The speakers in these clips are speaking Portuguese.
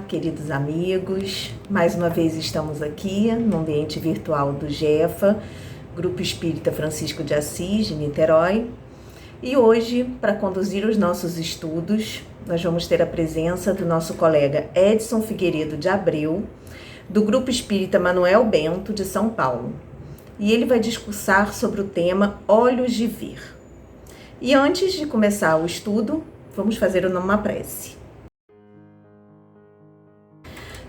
queridos amigos. Mais uma vez estamos aqui no ambiente virtual do GEFA, Grupo Espírita Francisco de Assis, de Niterói. E hoje, para conduzir os nossos estudos, nós vamos ter a presença do nosso colega Edson Figueiredo de Abreu, do Grupo Espírita Manuel Bento, de São Paulo. E ele vai discursar sobre o tema Olhos de Ver. E antes de começar o estudo, vamos fazer uma prece.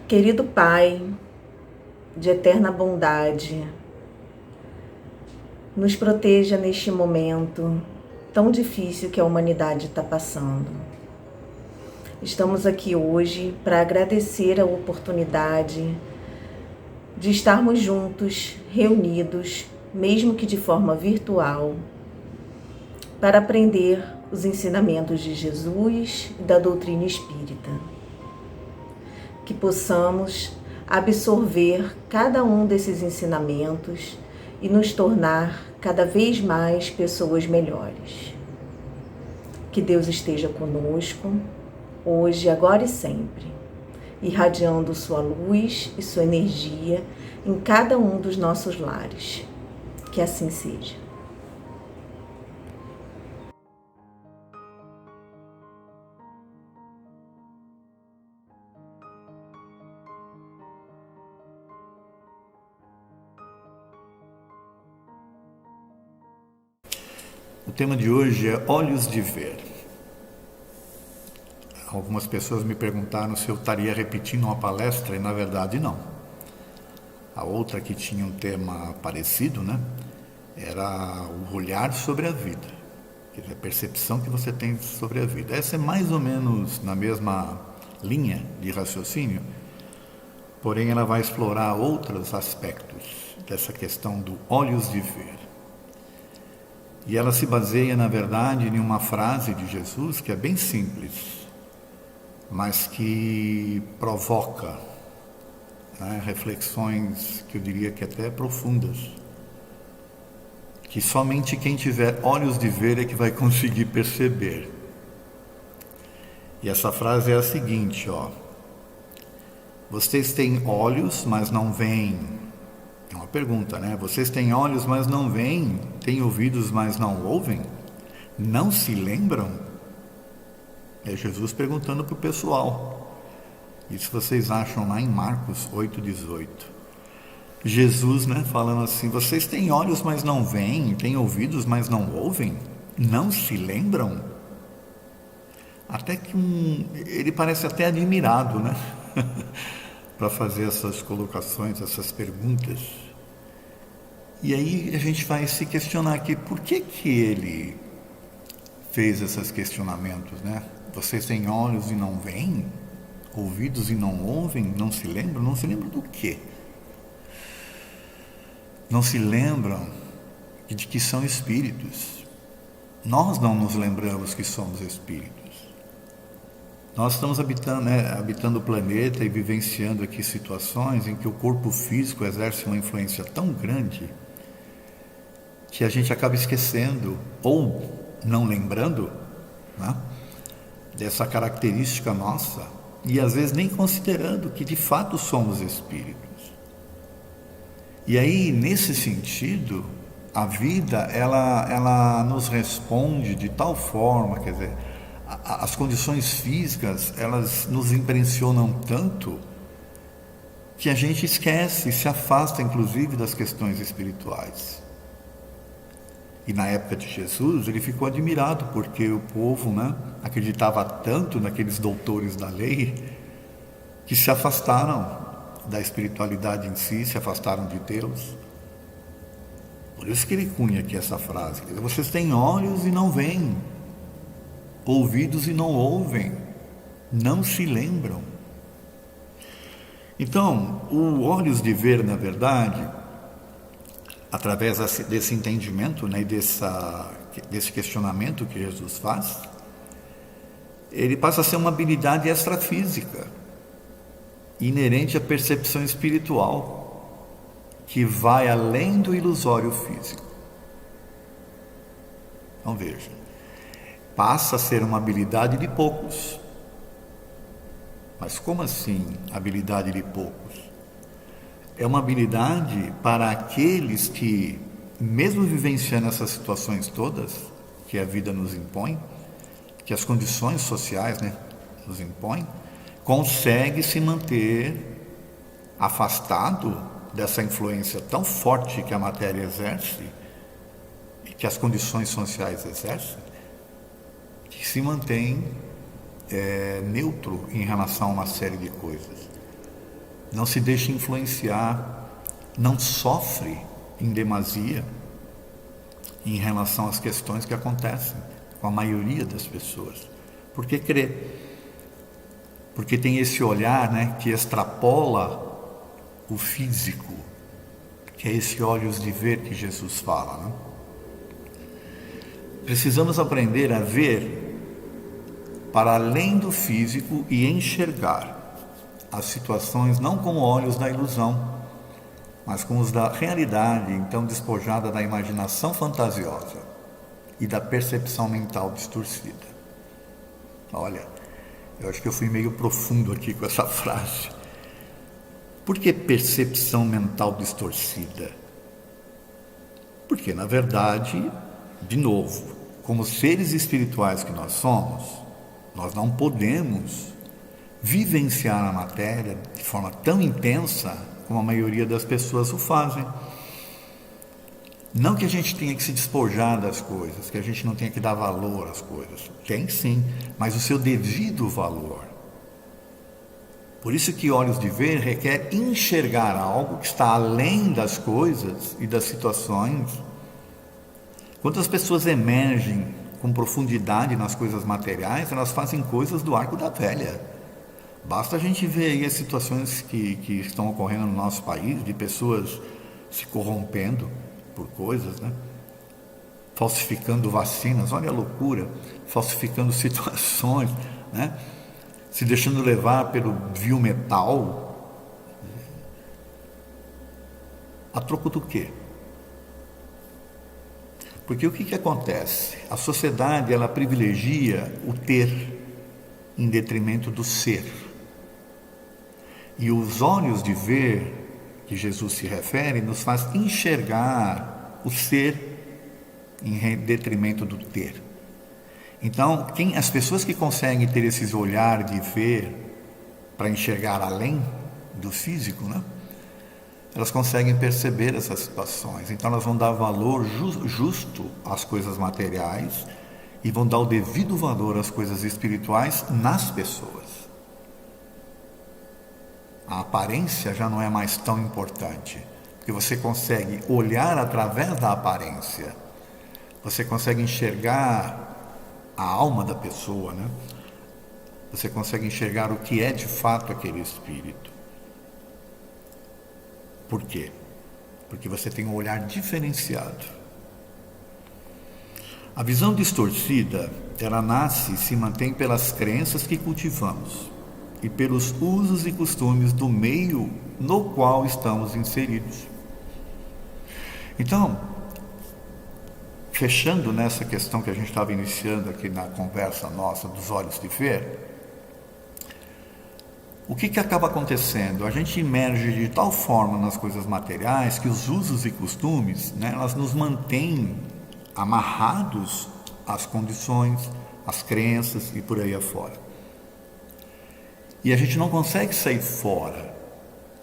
Querido Pai, de eterna bondade, nos proteja neste momento tão difícil que a humanidade está passando. Estamos aqui hoje para agradecer a oportunidade de estarmos juntos, reunidos, mesmo que de forma virtual, para aprender os ensinamentos de Jesus e da doutrina espírita. Que possamos absorver cada um desses ensinamentos e nos tornar cada vez mais pessoas melhores. Que Deus esteja conosco, hoje, agora e sempre, irradiando sua luz e sua energia em cada um dos nossos lares. Que assim seja. O tema de hoje é Olhos de Ver. Algumas pessoas me perguntaram se eu estaria repetindo uma palestra e na verdade não. A outra que tinha um tema parecido, era o olhar sobre a vida, quer dizer, a percepção que você tem sobre a vida. Essa é mais ou menos na mesma linha de raciocínio, porém ela vai explorar outros aspectos dessa questão do olhos de ver. E ela se baseia, na verdade, em uma frase de Jesus que é bem simples, mas que provoca reflexões que eu diria que até profundas, que somente quem tiver olhos de ver é que vai conseguir perceber. E essa frase é a seguinte, vocês têm olhos, mas não veem. É uma pergunta, Vocês têm olhos, mas não veem? Têm ouvidos, mas não ouvem? Não se lembram? É Jesus perguntando para o pessoal. Isso vocês acham lá em Marcos 8,18. Jesus, falando assim, vocês têm olhos, mas não veem? Têm ouvidos, mas não ouvem? Não se lembram? Até que ele parece até admirado, para fazer essas colocações, essas perguntas. E aí a gente vai se questionar aqui, por que ele fez esses questionamentos, Vocês têm olhos e não veem? Ouvidos e não ouvem? Não se lembram? Não se lembram do quê? Não se lembram de que são espíritos. Nós não nos lembramos que somos espíritos. Nós estamos habitando o planeta e vivenciando aqui situações em que o corpo físico exerce uma influência tão grande que a gente acaba esquecendo ou não lembrando dessa característica nossa e às vezes nem considerando que de fato somos espíritos. E aí, nesse sentido, a vida ela nos responde de tal forma, quer dizer, as condições físicas, elas nos impressionam tanto que a gente esquece, se afasta inclusive das questões espirituais. E na época de Jesus, ele ficou admirado, porque o povo acreditava tanto naqueles doutores da lei, que se afastaram da espiritualidade em si, se afastaram de Deus. Por isso que ele cunha aqui essa frase, quer dizer, vocês têm olhos e não veem, ouvidos e não ouvem, não se lembram. Então, o olhos de ver, na verdade, através desse entendimento e desse questionamento que Jesus faz, ele passa a ser uma habilidade extrafísica, inerente à percepção espiritual, que vai além do ilusório físico. Então veja, passa a ser uma habilidade de poucos. Mas como assim, habilidade de poucos? É uma habilidade para aqueles que, mesmo vivenciando essas situações todas que a vida nos impõe, que as condições sociais, né, nos impõem, consegue se manter afastado dessa influência tão forte que a matéria exerce e que as condições sociais exercem, que se mantém neutro em relação a uma série de coisas. Não se deixa influenciar, não sofre em demasia em relação às questões que acontecem com a maioria das pessoas. Porque crê, porque tem esse olhar, né, que extrapola o físico, que é esse olhos de ver que Jesus fala, né? Precisamos aprender a ver para além do físico e enxergar as situações não com olhos da ilusão, mas com os da realidade, então despojada da imaginação fantasiosa e da percepção mental distorcida. Olha, eu acho que eu fui meio profundo aqui com essa frase. Por que percepção mental distorcida? Porque, na verdade, de novo, como seres espirituais que nós somos, nós não podemos vivenciar a matéria de forma tão intensa como a maioria das pessoas o fazem. Não que a gente tenha que se despojar das coisas, que a gente não tenha que dar valor às coisas. Tem sim, mas o seu devido valor. Por isso que olhos de ver requer enxergar algo que está além das coisas e das situações. Quando as pessoas emergem com profundidade nas coisas materiais, elas fazem coisas do arco da velha. Basta a gente ver aí as situações que estão ocorrendo no nosso país, de pessoas se corrompendo por coisas, né? Falsificando vacinas, olha a loucura, falsificando situações, né? Se deixando levar pelo vil metal. A troco do quê? Porque o que acontece? A sociedade, ela privilegia o ter em detrimento do ser. E os olhos de ver que Jesus se refere nos faz enxergar o ser em detrimento do ter. Então, as pessoas que conseguem ter esses olhar de ver para enxergar além do físico, né? Elas conseguem perceber essas situações. Então, elas vão dar valor justo às coisas materiais e vão dar o devido valor às coisas espirituais nas pessoas. A aparência já não é mais tão importante, porque você consegue olhar através da aparência, você consegue enxergar a alma da pessoa, né? Você consegue enxergar o que é de fato aquele espírito. Por quê? Porque você tem um olhar diferenciado. A visão distorcida, ela nasce e se mantém pelas crenças que cultivamos e pelos usos e costumes do meio no qual estamos inseridos. Então, fechando nessa questão que a gente estava iniciando aqui na conversa nossa dos olhos de ver, o que acaba acontecendo? A gente emerge de tal forma nas coisas materiais que os usos e costumes, né, elas nos mantêm amarrados às condições, às crenças e por aí afora. E a gente não consegue sair fora,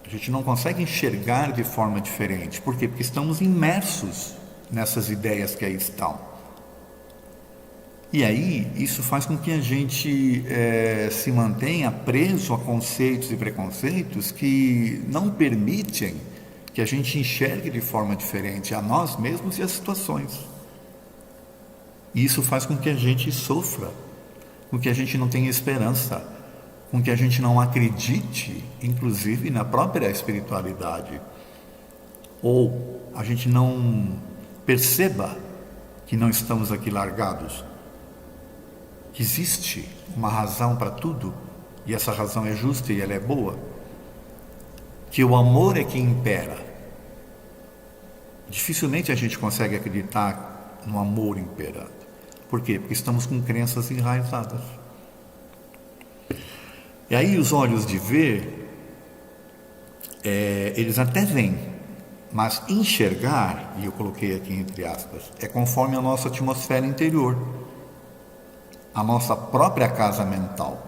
a gente não consegue enxergar de forma diferente. Por quê? Porque estamos imersos nessas ideias que aí estão. E aí, isso faz com que a gente se mantenha preso a conceitos e preconceitos que não permitem que a gente enxergue de forma diferente a nós mesmos e as situações. E isso faz com que a gente sofra, com que a gente não tenha esperança, com que a gente não acredite, inclusive, na própria espiritualidade. Ou a gente não perceba que não estamos aqui largados, que existe uma razão para tudo, e essa razão é justa e ela é boa, que o amor é que impera. Dificilmente a gente consegue acreditar no amor imperando. Por quê? Porque estamos com crenças enraizadas. E aí os olhos de ver, eles até veem, mas enxergar, e eu coloquei aqui entre aspas, é conforme a nossa atmosfera interior, a nossa própria casa mental.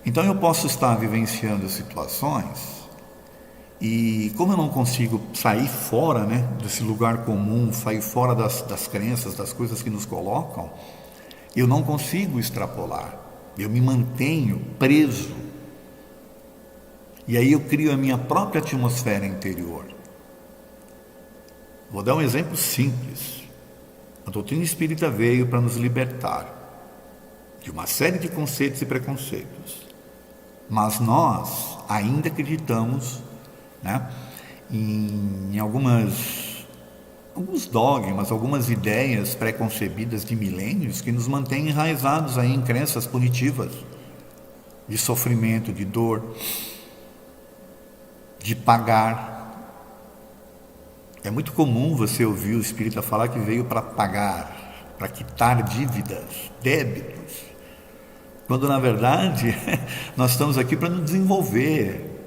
Então eu posso estar vivenciando situações e como eu não consigo sair fora, né, desse lugar comum, sair fora das crenças, das coisas que nos colocam, eu não consigo extrapolar, eu me mantenho preso. E aí eu crio a minha própria atmosfera interior. Vou dar um exemplo simples. A doutrina espírita veio para nos libertar de uma série de conceitos e preconceitos. Mas nós ainda acreditamos, né, em alguns dogmas, algumas ideias preconcebidas de milênios que nos mantêm enraizados aí em crenças punitivas, de sofrimento, de dor, de pagar. É muito comum você ouvir o espírita falar que veio para pagar, para quitar dívidas, débitos, quando na verdade nós estamos aqui para nos desenvolver.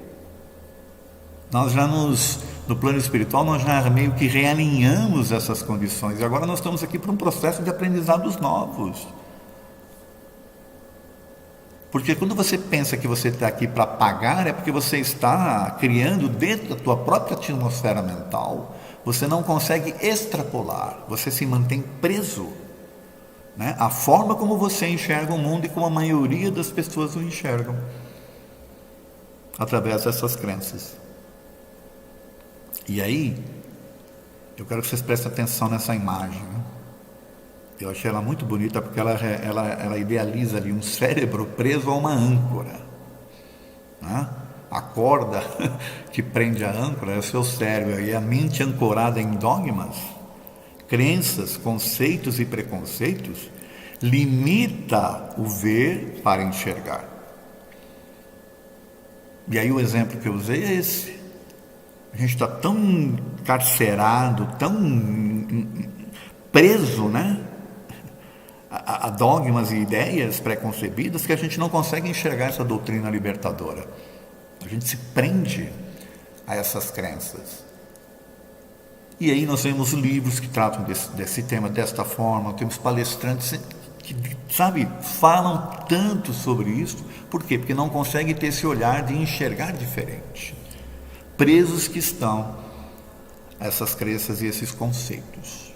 Nós já no plano espiritual, nós já meio que realinhamos essas condições, e agora nós estamos aqui para um processo de aprendizados novos. Porque quando você pensa que você está aqui para pagar, é porque você está criando dentro da tua própria atmosfera mental, você não consegue extrapolar, você se mantém preso, né? A forma como você enxerga o mundo e como a maioria das pessoas o enxergam, através dessas crenças. E aí, eu quero que vocês prestem atenção nessa imagem, né? Eu achei ela muito bonita porque ela idealiza ali um cérebro preso a uma âncora, né? A corda que prende a âncora é o seu cérebro, e a mente ancorada em dogmas, crenças, conceitos e preconceitos limita o ver para enxergar. E aí o exemplo que eu usei é esse. A gente está tão encarcerado, tão preso, né, a dogmas e ideias preconcebidas, que a gente não consegue enxergar essa doutrina libertadora. A gente se prende a essas crenças. E aí nós vemos livros que tratam desse tema desta forma, temos palestrantes que, sabe, falam tanto sobre isso. Por quê? Porque não conseguem ter esse olhar de enxergar diferente. Presos que estão a essas crenças e esses conceitos.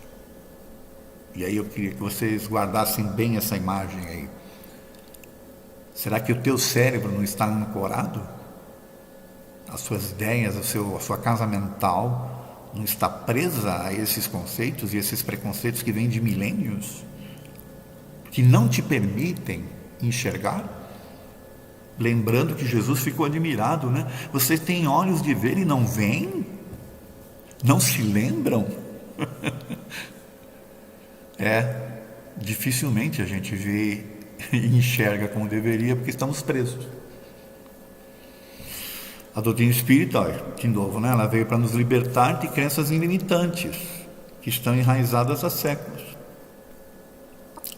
E aí eu queria que vocês guardassem bem essa imagem aí. Será que o teu cérebro não está ancorado? As suas ideias, a sua casa mental não está presa a esses conceitos e esses preconceitos que vêm de milênios, que não te permitem enxergar? Lembrando que Jesus ficou admirado, né? Vocês têm olhos de ver e não veem? Não se lembram? Dificilmente a gente vê e enxerga como deveria, porque estamos presos. A doutrina espírita, de novo, né? Ela veio para nos libertar de crenças ilimitantes, que estão enraizadas há séculos.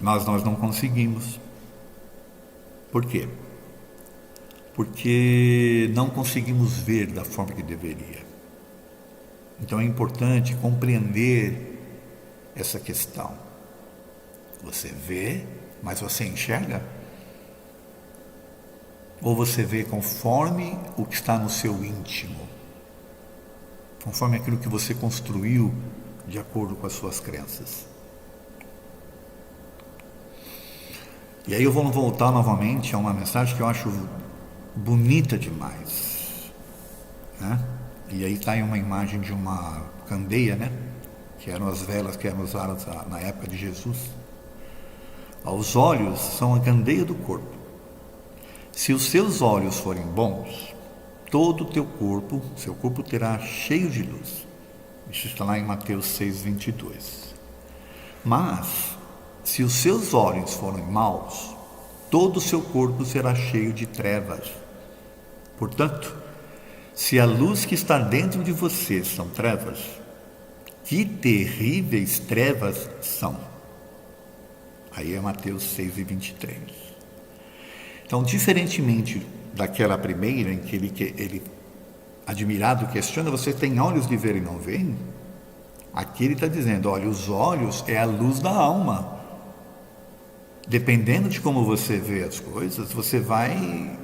Mas nós não conseguimos. Por quê? Porque não conseguimos ver da forma que deveria. Então é importante compreender essa questão. Você vê, mas você enxerga? Ou você vê conforme o que está no seu íntimo, conforme aquilo que você construiu de acordo com as suas crenças? E aí eu vou voltar novamente a uma mensagem que eu acho bonita demais, né? E aí está aí uma imagem de uma candeia, né? Que eram as velas que eram usadas na época de Jesus. Os olhos são a candeia do corpo. Se os seus olhos forem bons, todo o teu corpo, seu corpo terá cheio de luz. Isso está lá em Mateus 6:22. Mas, se os seus olhos forem maus, todo o seu corpo será cheio de trevas. Portanto, se a luz que está dentro de você são trevas, que terríveis trevas são. Aí é Mateus 6:23. Então, diferentemente daquela primeira, em que ele admirado questiona, você tem olhos de ver e não veem? Aqui ele está dizendo, olha, os olhos é a luz da alma. Dependendo de como você vê as coisas, você vai,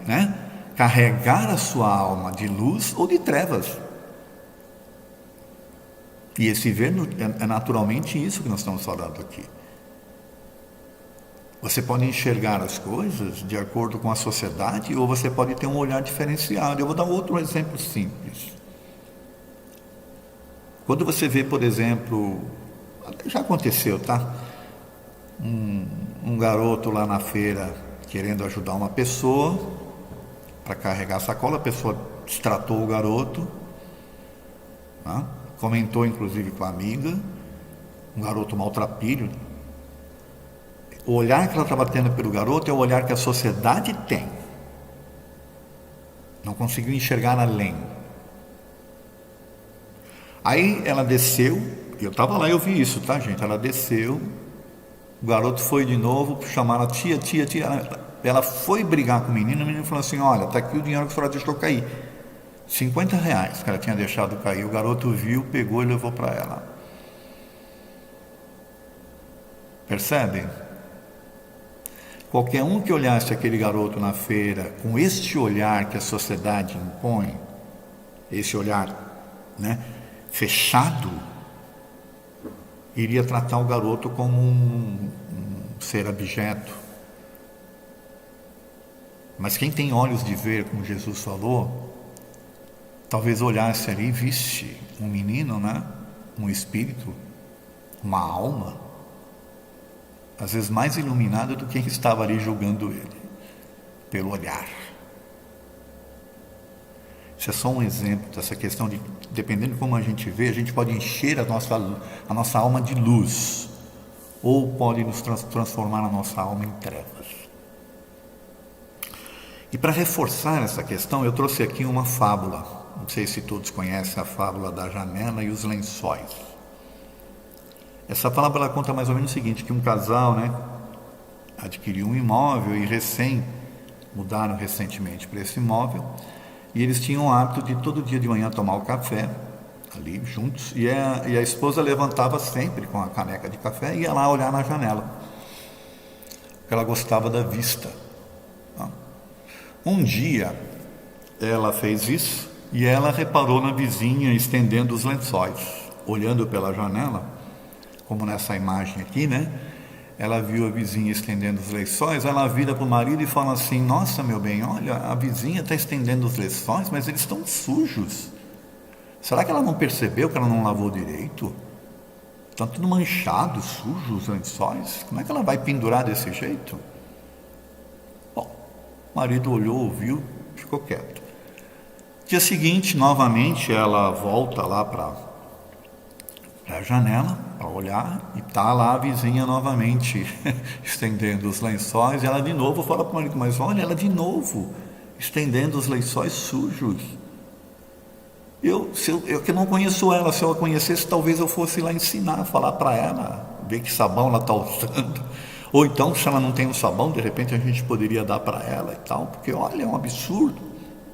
né, carregar a sua alma de luz ou de trevas. E esse ver é naturalmente isso que nós estamos falando aqui. Você pode enxergar as coisas de acordo com a sociedade ou você pode ter um olhar diferenciado. Eu vou dar outro exemplo simples. Quando você vê, por exemplo, já aconteceu, tá? Um garoto lá na feira querendo ajudar uma pessoa para carregar a sacola, a pessoa destratou o garoto, tá? Comentou inclusive com a amiga, um garoto maltrapilho. O olhar que ela estava tendo pelo garoto é o olhar que a sociedade tem. Não conseguiu enxergar além. Aí ela desceu, eu estava lá e eu vi isso, tá, gente? Ela desceu, o garoto foi de novo, chamaram a tia. Ela foi brigar com o menino falou assim, olha, tá aqui o dinheiro que a senhora deixou cair. R$50 que ela tinha deixado cair. O garoto viu, pegou e levou para ela. Percebem? Qualquer um que olhasse aquele garoto na feira com este olhar que a sociedade impõe, esse olhar, né, fechado, iria tratar o garoto como um ser abjeto. Mas quem tem olhos de ver, como Jesus falou, talvez olhasse ali e visse um menino, né, um espírito, uma alma, às vezes mais iluminado do que quem estava ali julgando ele, pelo olhar. Isso é só um exemplo dessa questão de, dependendo de como a gente vê, a gente pode encher a nossa alma de luz, ou pode nos transformar a nossa alma em trevas. E para reforçar essa questão, eu trouxe aqui uma fábula. Não sei se todos conhecem a fábula da janela e os lençóis. Essa fábula ela conta mais ou menos o seguinte, que um casal, né, adquiriu um imóvel e mudaram recentemente para esse imóvel, e eles tinham o hábito de todo dia de manhã tomar o café ali juntos, e a esposa levantava sempre com a caneca de café e ia lá olhar na janela, porque ela gostava da vista. Um dia ela fez isso e ela reparou na vizinha estendendo os lençóis, olhando pela janela, como nessa imagem aqui, né? Ela viu a vizinha estendendo os lençóis, ela vira para o marido e fala assim, nossa, meu bem, olha, a vizinha está estendendo os lençóis, mas eles estão sujos. Será que ela não percebeu que ela não lavou direito? Estão tudo manchados, sujos os lençóis. Como é que ela vai pendurar desse jeito? Bom, o marido olhou, ouviu, ficou quieto. Dia seguinte, novamente, ela volta lá para a janela para olhar e está lá a vizinha novamente estendendo os lençóis, e ela de novo fala para o marido, mas olha, ela de novo estendendo os lençóis sujos. Eu que não conheço ela, se eu a conhecesse, talvez eu fosse lá ensinar, falar para ela, ver que sabão ela está usando, ou então, se ela não tem um sabão, de repente a gente poderia dar para ela e tal, porque olha, é um absurdo.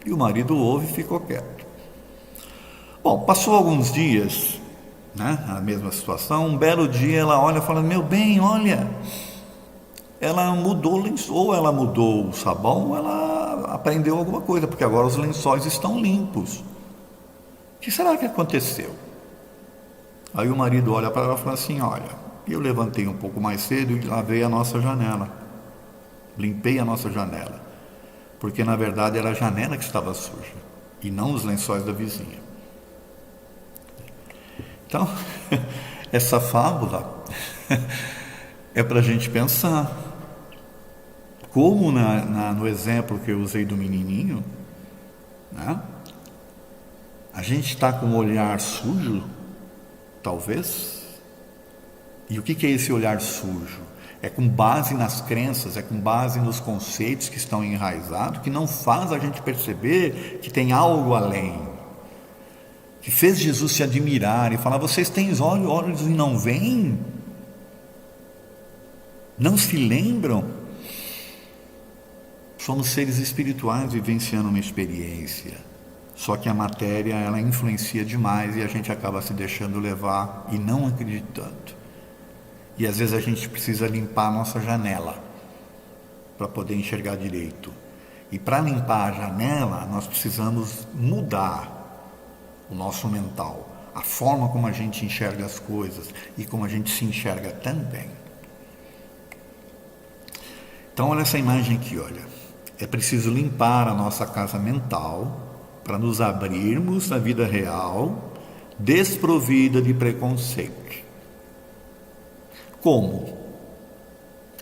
E o marido ouve e ficou quieto. Bom, passou alguns dias, né, a mesma situação, um belo dia ela olha e fala, meu bem, olha, ela mudou o lençol, ou ela mudou o sabão, ou ela aprendeu alguma coisa, porque agora os lençóis estão limpos. O que será que aconteceu? Aí o marido olha para ela e fala assim, olha, eu levantei um pouco mais cedo e lavei a nossa janela, limpei a nossa janela, porque na verdade era a janela que estava suja, e não os lençóis da vizinha. Então, essa fábula é para a gente pensar como no exemplo que eu usei do menininho, né, a gente está com um olhar sujo, talvez. E o que é esse olhar sujo? É com base nas crenças, é com base nos conceitos que estão enraizados, que não faz a gente perceber que tem algo além, que fez Jesus se admirar e falar, vocês têm olhos e não veem? Não se lembram? Somos seres espirituais vivenciando uma experiência. Só que a matéria, ela influencia demais e a gente acaba se deixando levar e não acreditando. E às vezes a gente precisa limpar a nossa janela para poder enxergar direito. E para limpar a janela, nós precisamos mudar o nosso mental, a forma como a gente enxerga as coisas e como a gente se enxerga também. Então olha essa imagem aqui, olha. É preciso limpar a nossa casa mental para nos abrirmos na vida real, desprovida de preconceito. Como?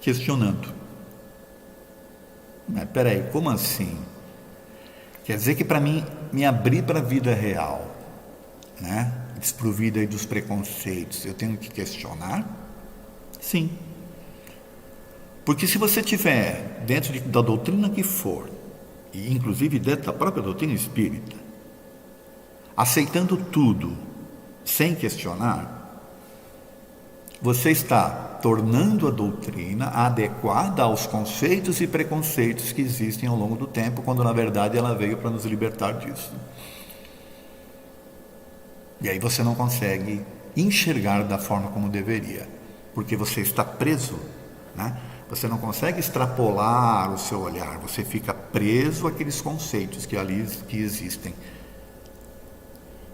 Questionando. Mas peraí, como assim? Quer dizer que para mim me abrir para a vida real, né? Desprovida dos preconceitos, eu tenho que questionar? Sim. Porque se você tiver dentro da doutrina que for, e inclusive dentro da própria doutrina espírita, aceitando tudo sem questionar, você está tornando a doutrina adequada aos conceitos e preconceitos que existem ao longo do tempo, quando na verdade ela veio para nos libertar disso. E aí você não consegue enxergar da forma como deveria, porque você está preso, né? Você não consegue extrapolar o seu olhar, você fica preso àqueles conceitos que ali que existem.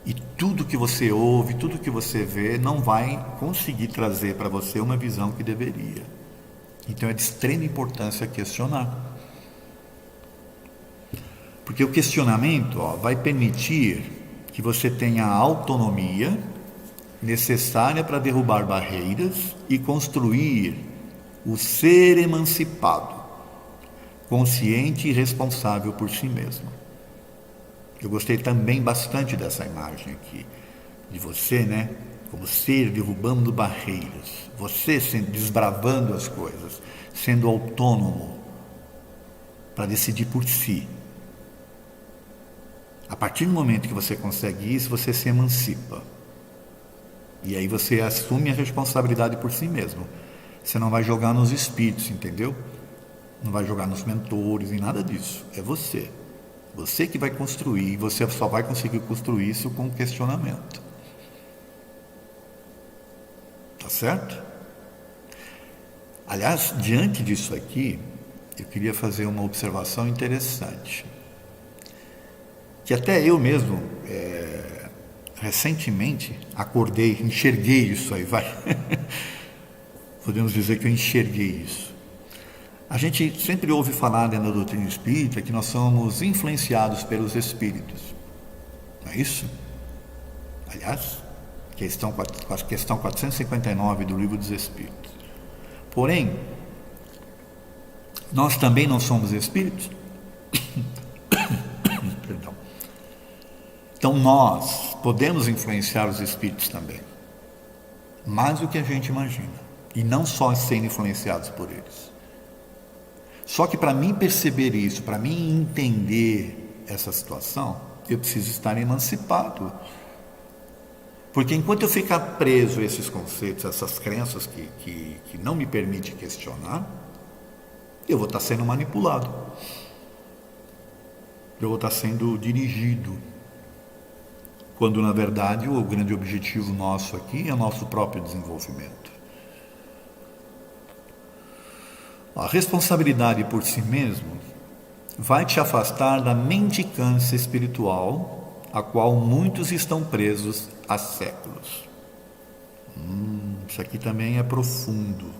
E tudo que você ouve, tudo que você vê, não vai conseguir trazer para você uma visão que deveria. Então é de extrema importância questionar. Porque o questionamento, vai permitir que você tenha a autonomia necessária para derrubar barreiras e construir o ser emancipado, consciente e responsável por si mesmo. Eu gostei também bastante dessa imagem aqui, de você, né, como ser derrubando barreiras, você desbravando as coisas, sendo autônomo para decidir por si. A partir do momento que você consegue isso, você se emancipa. E aí você assume a responsabilidade por si mesmo. Você não vai jogar nos espíritos, entendeu? Não vai jogar nos mentores, em nada disso. É você. Você que vai construir, e você só vai conseguir construir isso com questionamento. Tá certo? Aliás, diante disso aqui, eu queria fazer uma observação interessante. Que até eu mesmo, recentemente, acordei, enxerguei isso aí, vai. Podemos dizer que eu enxerguei isso. A gente sempre ouve falar dentro da doutrina espírita que nós somos influenciados pelos espíritos. Não é isso? Aliás, questão 459 do Livro dos Espíritos. Porém, nós também não somos espíritos? Perdão. Então nós podemos influenciar os espíritos também. Mais do que a gente imagina. E não só sendo influenciados por eles. Só que para mim perceber isso, para mim entender essa situação, eu preciso estar emancipado. Porque enquanto eu ficar preso a esses conceitos, a essas crenças que não me permitem questionar, eu vou estar sendo manipulado. Eu vou estar sendo dirigido. Quando na verdade o grande objetivo nosso aqui é o nosso próprio desenvolvimento. A responsabilidade por si mesmo vai te afastar da mendicância espiritual, a qual muitos estão presos há séculos. Isso aqui também é profundo.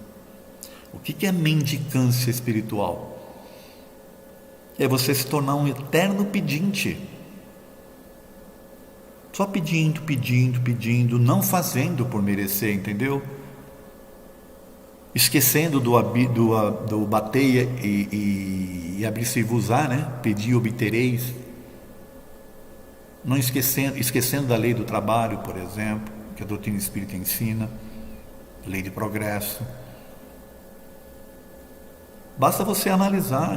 O que é mendicância espiritual? É você se tornar um eterno pedinte. Só pedindo, pedindo, pedindo, não fazendo por merecer, entendeu? Esquecendo do bater e abrir-se-vos-á, né? Pedir, obtereis. Não esquecendo da lei do trabalho, por exemplo, que a doutrina espírita ensina, lei de progresso. Basta você analisar,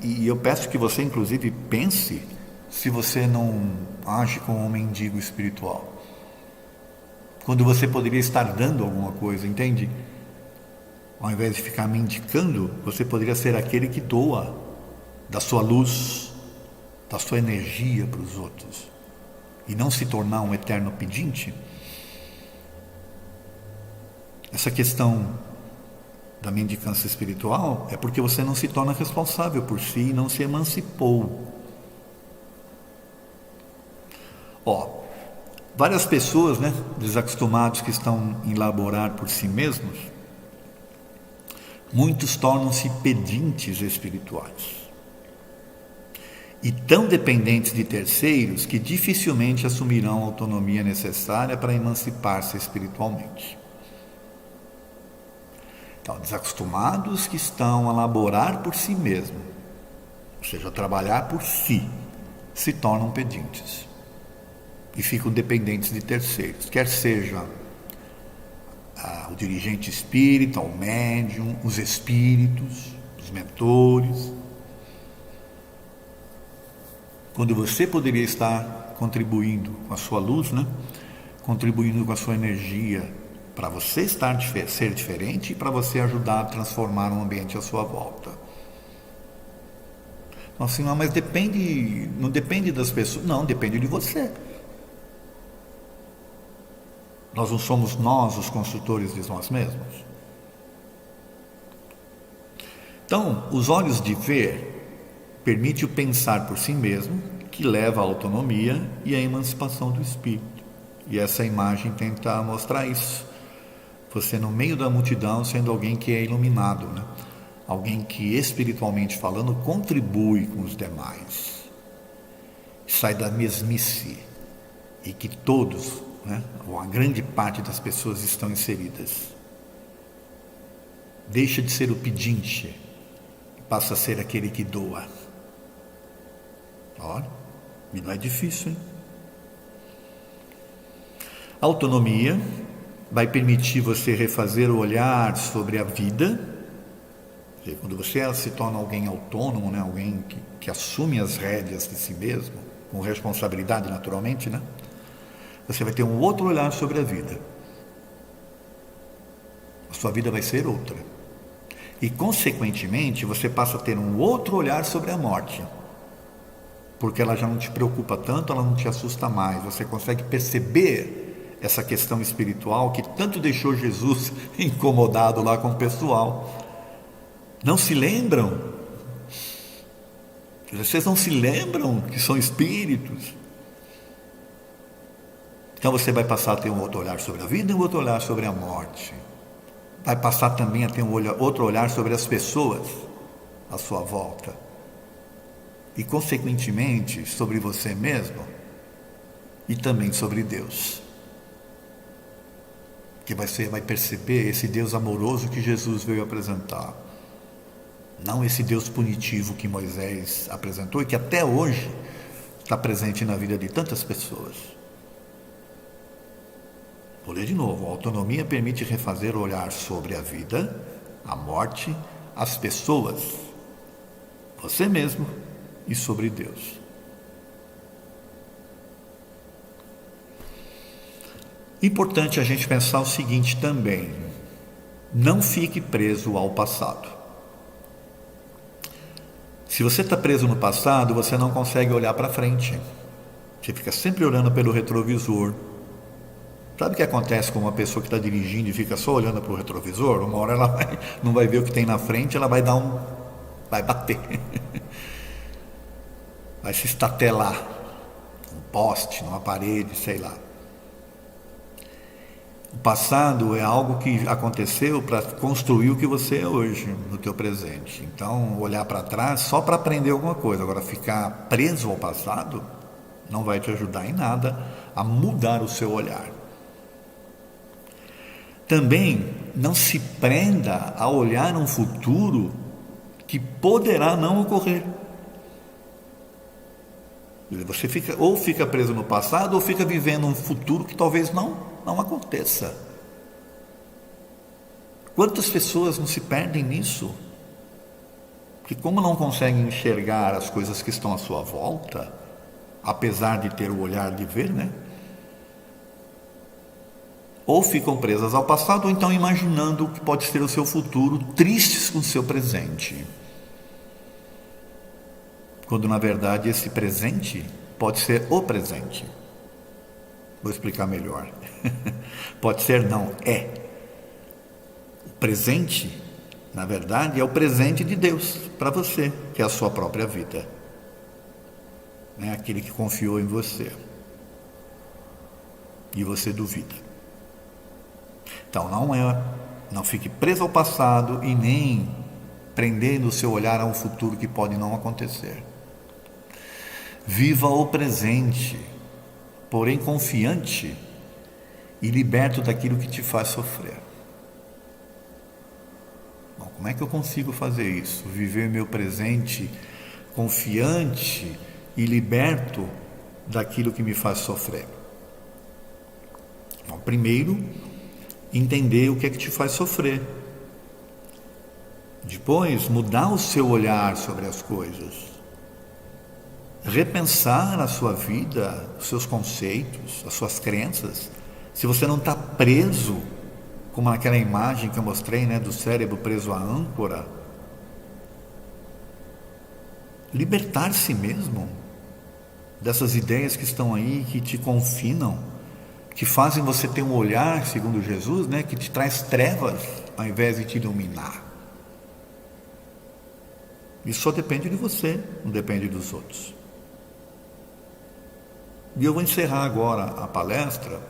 e eu peço que você, inclusive, pense se você não age como um mendigo espiritual. Quando você poderia estar dando alguma coisa, entende? Ao invés de ficar mendicando, você poderia ser aquele que doa. da sua luz, da sua energia para os outros, e não se tornar um eterno pedinte, essa questão da mendicância espiritual é porque você não se torna responsável por si e não se emancipou. Várias pessoas, desacostumados, que estão em laborar por si mesmos, muitos tornam-se pedintes espirituais e tão dependentes de terceiros que dificilmente assumirão a autonomia necessária para emancipar-se espiritualmente. Então, desacostumados que estão a laborar por si mesmos, ou seja, a trabalhar por si, se tornam pedintes e ficam dependentes de terceiros, quer seja o dirigente espírita, o médium, os espíritos, os mentores, quando você poderia estar contribuindo com a sua luz, contribuindo com a sua energia, para você ser diferente e para você ajudar a transformar o ambiente à sua volta. Então, assim, mas não depende das pessoas, não, depende de você. Nós não somos nós os construtores de nós mesmos. Então, os olhos de ver permite o pensar por si mesmo, que leva à autonomia e à emancipação do espírito. E essa imagem tenta mostrar isso. Você no meio da multidão sendo alguém que é iluminado, alguém que espiritualmente falando contribui com os demais, sai da mesmice e que todos, ou a grande parte das pessoas estão inseridas. Deixa de ser o pedinte e passa a ser aquele que doa. Olha, e não é difícil, hein? A autonomia vai permitir você refazer o olhar sobre a vida. Quando você se torna alguém autônomo, alguém que assume as rédeas de si mesmo, com responsabilidade naturalmente, você vai ter um outro olhar sobre a vida. A sua vida vai ser outra. E, consequentemente, você passa a ter um outro olhar sobre a morte. Porque ela já não te preocupa tanto, ela não te assusta mais. Você consegue perceber essa questão espiritual que tanto deixou Jesus incomodado lá com o pessoal. Não se lembram? Vocês não se lembram que são espíritos? Então você vai passar a ter um outro olhar sobre a vida e um outro olhar sobre a morte. Vai passar também a ter outro olhar sobre as pessoas à sua volta. E, consequentemente, sobre você mesmo e também sobre Deus. Que você vai perceber esse Deus amoroso que Jesus veio apresentar. Não esse Deus punitivo que Moisés apresentou e que até hoje está presente na vida de tantas pessoas. Vou ler de novo. A autonomia permite refazer o olhar sobre a vida, a morte, as pessoas, você mesmo e sobre Deus. Importante a gente pensar o seguinte também: não fique preso ao passado. Se você está preso no passado, você não consegue olhar para frente. Você fica sempre olhando pelo retrovisor. Sabe o que acontece com uma pessoa que está dirigindo e fica só olhando para o retrovisor? Uma hora ela não vai ver o que tem na frente, ela vai bater. Vai se estatelar. Um poste, numa parede, sei lá. O passado é algo que aconteceu para construir o que você é hoje, no teu presente. Então, olhar para trás só para aprender alguma coisa. Agora, ficar preso ao passado não vai te ajudar em nada a mudar o seu olhar. Também não se prenda a olhar um futuro que poderá não ocorrer. Você fica preso no passado ou fica vivendo um futuro que talvez não aconteça. Quantas pessoas não se perdem nisso? Que como não conseguem enxergar as coisas que estão à sua volta, apesar de ter o olhar de ver, ou ficam presas ao passado, ou então imaginando o que pode ser o seu futuro, tristes com o seu presente. quando na verdade esse presente pode ser o presente. Vou explicar melhor. Pode ser, não, é. O presente, na verdade, é o presente de Deus para você, que é a sua própria vida. É aquele que confiou em você. E você duvida. Então não fique preso ao passado e nem prendendo o seu olhar a um futuro que pode não acontecer. Viva o presente, porém confiante e liberto daquilo que te faz sofrer. Bom, como é que eu consigo fazer isso? Viver meu presente confiante e liberto daquilo que me faz sofrer. Bom, primeiro, entender o que é que te faz sofrer. Depois, mudar o seu olhar sobre as coisas. Repensar a sua vida, os seus conceitos, as suas crenças. Se você não está preso, como naquela imagem que eu mostrei, do cérebro preso à âncora, libertar-se mesmo dessas ideias que estão aí, que te confinam, que fazem você ter um olhar, segundo Jesus, que te traz trevas ao invés de te iluminar. Isso só depende de você, não depende dos outros. E eu vou encerrar agora a palestra.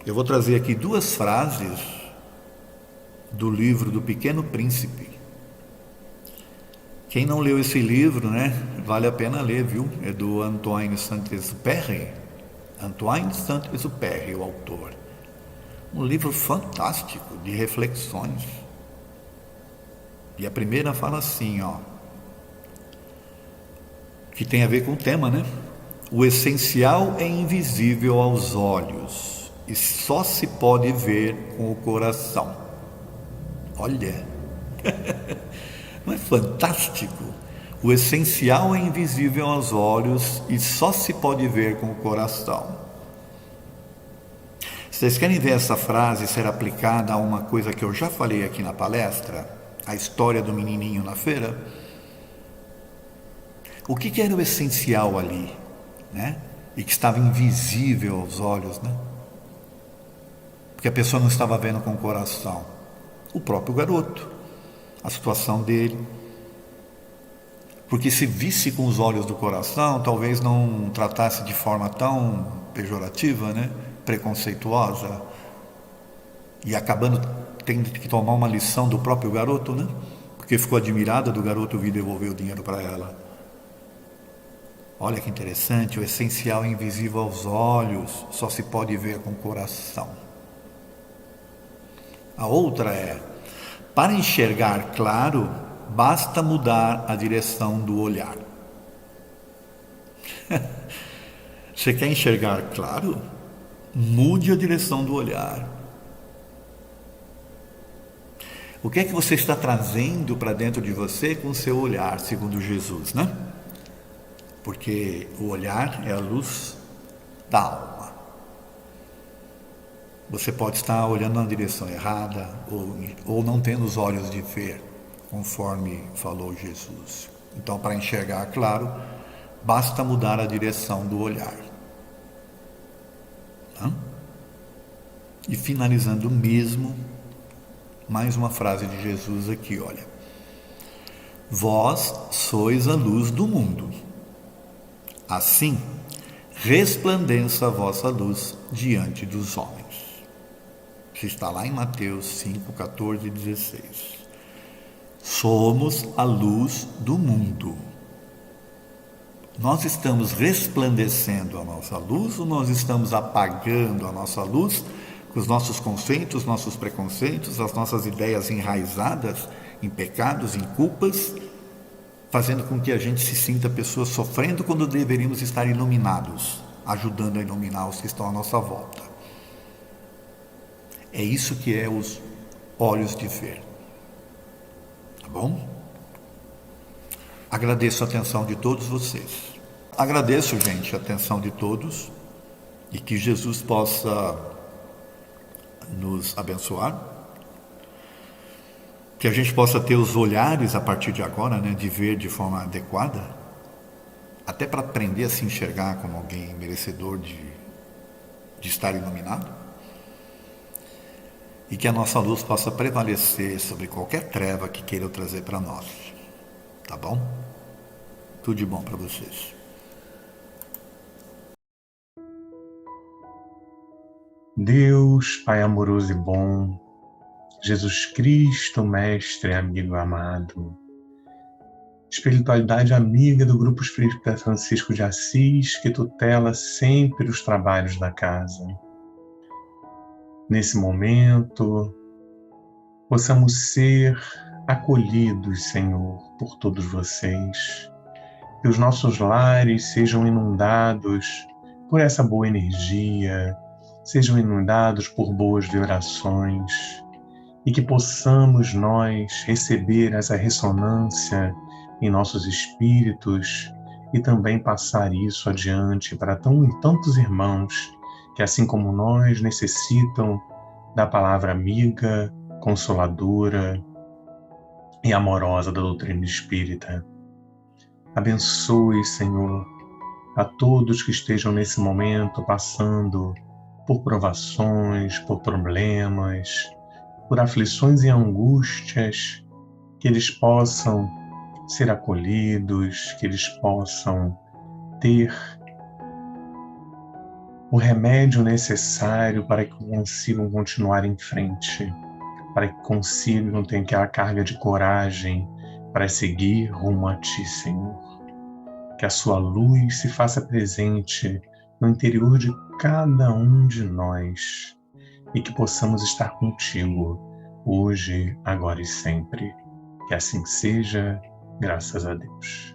Eu vou trazer aqui 2 frases do livro do Pequeno Príncipe. Quem não leu esse livro, vale a pena ler, viu? É do Antoine Saint-Exupéry. Antoine Saint-Exupéry, o autor. Um livro fantástico de reflexões. E a primeira fala assim, que tem a ver com o tema, O essencial é invisível aos olhos e só se pode ver com o coração. Olha, não é fantástico? O essencial é invisível aos olhos e só se pode ver com o coração. Vocês querem ver essa frase ser aplicada a uma coisa que eu já falei aqui na palestra? A história do menininho na feira? O que era o essencial ali? E que estava invisível aos olhos, porque a pessoa não estava vendo com o coração. O próprio garoto, a situação dele. Porque se visse com os olhos do coração, talvez não tratasse de forma tão pejorativa, preconceituosa, e acabando tendo que tomar uma lição do próprio garoto, porque ficou admirada do garoto vir devolver o dinheiro para ela. Olha que interessante, o essencial é invisível aos olhos, só se pode ver com o coração. A outra é, para enxergar claro, basta mudar a direção do olhar. Você quer enxergar claro? Mude a direção do olhar. O que é que você está trazendo para dentro de você com o seu olhar, segundo Jesus, Porque o olhar é a luz da alma. Você pode estar olhando na direção errada ou não tendo os olhos de ver, conforme falou Jesus. Então, para enxergar claro, basta mudar a direção do olhar. E finalizando mesmo, mais uma frase de Jesus aqui, olha. Vós sois a luz do mundo. Assim, resplandeça a vossa luz diante dos homens. Isso está lá em Mateus 5, 14 e 16. Somos a luz do mundo. Nós estamos resplandecendo a nossa luz ou nós estamos apagando a nossa luz com os nossos conceitos, nossos preconceitos, as nossas ideias enraizadas em pecados, em culpas, fazendo com que a gente se sinta pessoas sofrendo quando deveríamos estar iluminados, ajudando a iluminar os que estão à nossa volta. É isso que é os olhos de ver. Tá bom? Agradeço a atenção de todos vocês. Agradeço, gente, a atenção de todos e que Jesus possa nos abençoar, que a gente possa ter os olhares a partir de agora, de ver de forma adequada, até para aprender a se enxergar como alguém merecedor de estar iluminado, e que a nossa luz possa prevalecer sobre qualquer treva que queiram trazer para nós. Tá bom? Tudo de bom para vocês. Deus, Pai amoroso e bom, Jesus Cristo, Mestre, amigo amado, espiritualidade amiga do Grupo Espírita Francisco de Assis, que tutela sempre os trabalhos da casa. Nesse momento, possamos ser acolhidos, Senhor, por todos vocês, que os nossos lares sejam inundados por essa boa energia, sejam inundados por boas vibrações, e que possamos nós receber essa ressonância em nossos espíritos e também passar isso adiante para tantos irmãos que, assim como nós, necessitam da palavra amiga, consoladora e amorosa da doutrina espírita. Abençoe, Senhor, a todos que estejam nesse momento passando por provações, por problemas, por aflições e angústias, que eles possam ser acolhidos, que eles possam ter o remédio necessário para que consigam continuar em frente, para que consigam ter aquela carga de coragem para seguir rumo a Ti, Senhor. Que a Sua luz se faça presente no interior de cada um de nós e que possamos estar contigo hoje, agora e sempre. Que assim seja, graças a Deus.